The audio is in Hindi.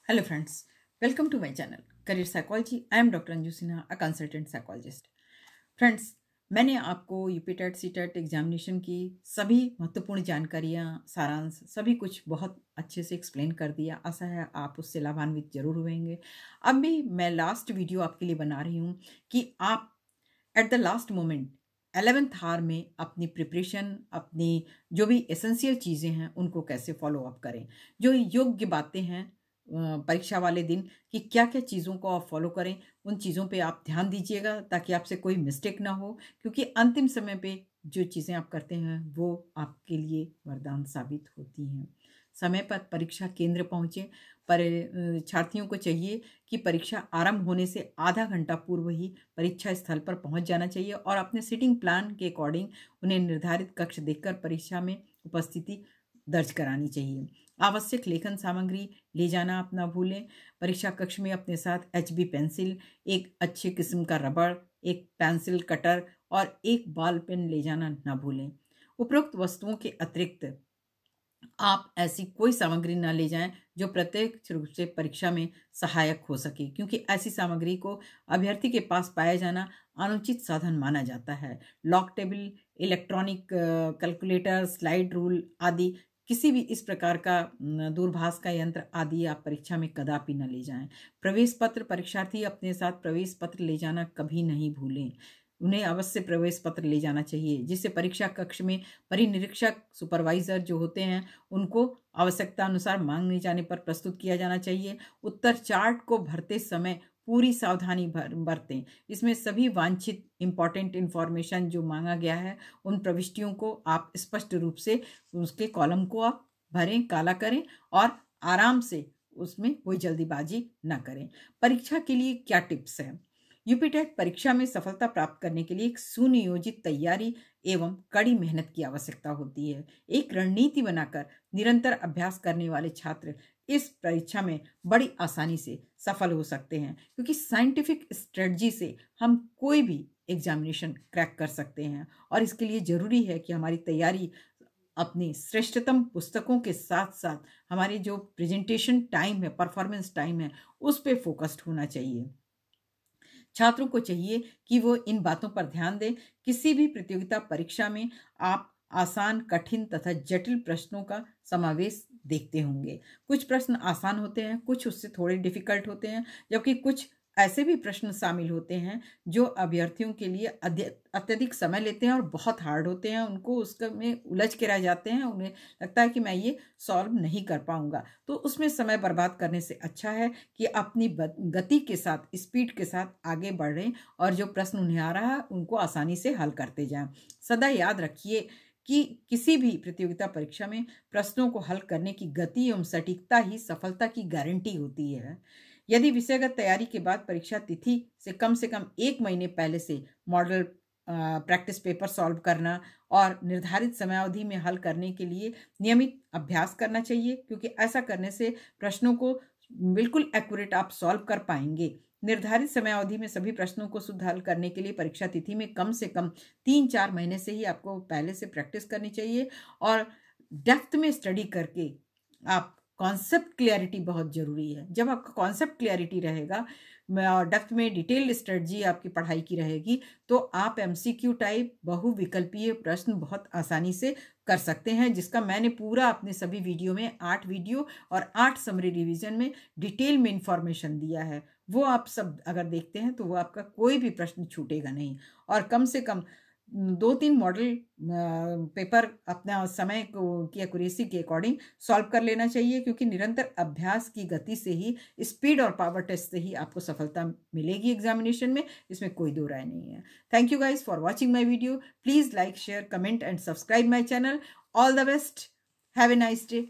Hello friends, welcome to my channel Career Psychology. I am Dr. Anju Sinha, a consultant psychologist. Friends, मैंने आपको यूपीटेट सीटेट एग्जामिनेशन की सभी महत्वपूर्ण जानकारियाँ, सारांश सभी कुछ बहुत अच्छे से एक्सप्लेन कर दिया। आशा है आप उससे लाभान्वित जरूर हुएंगे। अब भी मैं लास्ट वीडियो आपके लिए बना रही हूँ कि आप at the last moment 11th hour में अपनी प्रिपरेशन, अपनी जो भी एसेंशियल चीज़ें हैं उनको कैसे फॉलो अप करें। जो योग्य बातें हैं परीक्षा वाले दिन कि क्या क्या चीज़ों को आप फॉलो करें, उन चीज़ों पे आप ध्यान दीजिएगा ताकि आपसे कोई मिस्टेक ना हो, क्योंकि अंतिम समय पे जो चीज़ें आप करते हैं वो आपके लिए वरदान साबित होती हैं। समय पर परीक्षा केंद्र पहुँचे, पर छात्रियों को चाहिए कि परीक्षा आरंभ होने से आधा घंटा पूर्व ही परीक्षा स्थल पर पहुँच जाना चाहिए और अपने सीटिंग प्लान के अकॉर्डिंग उन्हें निर्धारित कक्ष देखकर परीक्षा में उपस्थिति दर्ज करानी चाहिए। आवश्यक लेखन सामग्री ले जाना आप ना भूलें। परीक्षा कक्ष में अपने साथ HB पेंसिल, एक अच्छे किस्म का रबड़, एक पेंसिल कटर और एक बॉल पेन ले जाना ना भूलें। उपरोक्त वस्तुओं के अतिरिक्त आप ऐसी कोई सामग्री ना ले जाएं जो प्रत्यक्ष रूप से परीक्षा में सहायक हो सके, क्योंकि ऐसी सामग्री को अभ्यर्थी के पास पाया जाना अनुचित साधन माना जाता है। Log table, electronic calculator, slide rule आदि किसी भी इस प्रकार का दूरभाष का यंत्र आदि आप परीक्षा में कदापि न ले जाएं। प्रवेश पत्र, परीक्षार्थी अपने साथ प्रवेश पत्र ले जाना कभी नहीं भूलें। उन्हें अवश्य प्रवेश पत्र ले जाना चाहिए, जिससे परीक्षा कक्ष में परिनिरीक्षक, सुपरवाइजर जो होते हैं उनको आवश्यकता अनुसार मांगने जाने पर प्रस्तुत किया जाना चाहिए। उत्तर चार्ट को भरते समय पूरी सावधानी बरतें। इसमें सभी वांछित इंपॉर्टेंट इंफॉर्मेशन जो मांगा गया है उन प्रविष्टियों को आप स्पष्ट रूप से उसके कॉलम को आप भरें, काला करें और आराम से उसमें कोई जल्दीबाजी ना करें। परीक्षा के लिए क्या टिप्स हैं? यूपीटेट परीक्षा में सफलता प्राप्त करने के लिए एक सुनियोजित तैयारी एवं कड़ी मेहनत की आवश्यकता होती है। एक रणनीति बनाकर निरंतर अभ्यास करने वाले छात्र इस परीक्षा में बड़ी आसानी से सफल हो सकते हैं, क्योंकि साइंटिफिक स्ट्रेटजी से हम कोई भी एग्जामिनेशन क्रैक कर सकते हैं। और इसके लिए जरूरी है कि हमारी तैयारी अपनी श्रेष्ठतम पुस्तकों के साथ साथ हमारी जो प्रेजेंटेशन टाइम है, परफॉर्मेंस टाइम है, उस पर फोकस्ड होना चाहिए। छात्रों को चाहिए कि वो इन बातों पर ध्यान दें। किसी भी प्रतियोगिता परीक्षा में आप आसान, कठिन तथा जटिल प्रश्नों का समावेश देखते होंगे। कुछ प्रश्न आसान होते हैं, कुछ उससे थोड़े डिफिकल्ट होते हैं, जबकि कुछ ऐसे भी प्रश्न शामिल होते हैं जो अभ्यर्थियों के लिए अत्यधिक समय लेते हैं और बहुत हार्ड होते हैं। उनको उसका में उलझ के रह जाते हैं, उन्हें लगता है कि मैं ये सॉल्व नहीं कर पाऊंगा। तो उसमें समय बर्बाद करने से अच्छा है कि अपनी गति के साथ, स्पीड के साथ आगे बढ़ें और जो प्रश्न उन्हें आ रहा है उनको आसानी से हल करते जाएं। सदा याद रखिए कि किसी भी प्रतियोगिता परीक्षा में प्रश्नों को हल करने की गति एवं सटीकता ही सफलता की गारंटी होती है। यदि विषयगत तैयारी के बाद परीक्षा तिथि से कम 1 महीने पहले से मॉडल प्रैक्टिस पेपर सॉल्व करना और निर्धारित समयावधि में हल करने के लिए नियमित अभ्यास करना चाहिए, क्योंकि ऐसा करने से प्रश्नों को बिल्कुल एक्यूरेट आप सॉल्व कर पाएंगे। निर्धारित समयावधि में सभी प्रश्नों को शुद्ध हल करने के लिए परीक्षा तिथि में कम से कम 3-4 महीने से ही आपको पहले से प्रैक्टिस करनी चाहिए। और डेप्थ में स्टडी करके आप कॉन्सेप्ट क्लियरिटी बहुत जरूरी है। जब आपका कॉन्सेप्ट क्लियरिटी रहेगा और डेप्थ में डिटेल स्ट्रेटजी आपकी पढ़ाई की रहेगी, तो आप MCQ टाइप बहुविकल्पीय प्रश्न बहुत आसानी से कर सकते हैं, जिसका मैंने पूरा अपने सभी वीडियो में 8 वीडियो और 8 समरी रिवीजन में डिटेल में इंफॉर्मेशन दिया है। वो आप सब अगर देखते हैं तो वो आपका कोई भी प्रश्न छूटेगा नहीं। और कम से कम 2-3 मॉडल पेपर अपना समय को की एक्यूरेसी के अकॉर्डिंग सॉल्व कर लेना चाहिए, क्योंकि निरंतर अभ्यास की गति से ही, स्पीड और पावर टेस्ट से ही आपको सफलता मिलेगी एग्जामिनेशन में। इसमें कोई दो राय नहीं है। Thank you guys for watching my video. Please like, share, comment and subscribe my channel. All the best. Have a nice day.